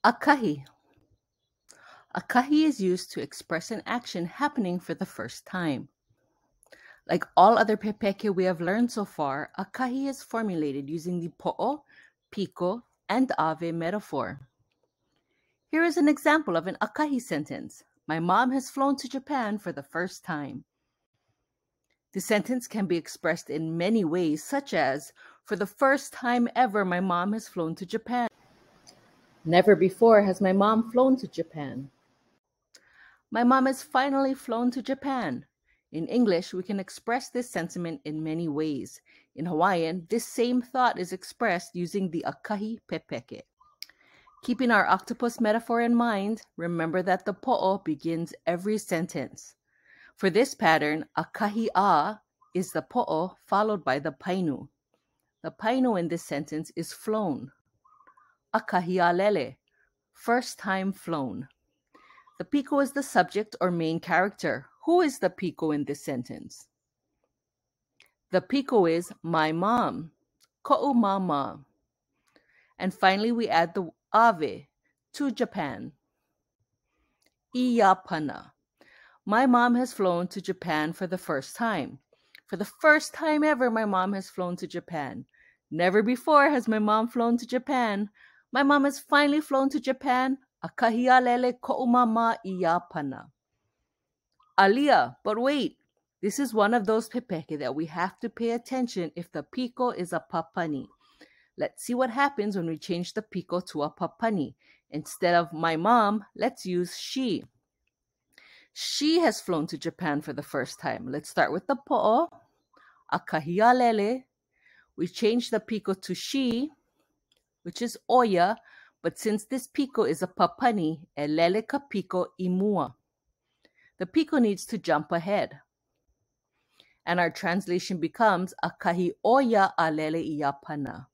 ʻAkahi. ʻAkahi is used to express an action happening for the first time. Like all other pepeke we have learned so far, ʻAkahi is formulated using the po'o, piko, and ave metaphor. Here is an example of an ʻAkahi sentence. My mom has flown to Japan for the first time. The sentence can be expressed in many ways, such as, for the first time ever, my mom has flown to Japan. Never before has my mom flown to Japan. My mom has finally flown to Japan. In English, we can express this sentiment in many ways. In Hawaiian, this same thought is expressed using the ʻAkahi pepeke. Keeping our octopus metaphor in mind, remember that the po'o begins every sentence. For this pattern, ʻAkahi a is the po'o followed by the painu. The painu in this sentence is flown. ʻAkahi a lele, first time flown. The piko is the subject or main character. Who is the piko in this sentence? The piko is my mom, ko'u mama. And finally, we add the ave, to Japan. Iyapana. My mom has flown to Japan for the first time. For the first time ever, my mom has flown to Japan. Never before has my mom flown to Japan. My mom has finally flown to Japan. ʻAkahi a lele ko'u mama iyapana. Alia, but wait. This is one of those pepeke that we have to pay attention if the piko is a papani. Let's see what happens when we change the piko to a papani. Instead of my mom, let's use she. She has flown to Japan for the first time. Let's start with the po'o, ʻAkahi a lele. We change the piko to she, which is oya, but since this piko is a papani, e lele ka piko i mua. The piko needs to jump ahead. And our translation becomes ʻAkahi oya a lele iyapana.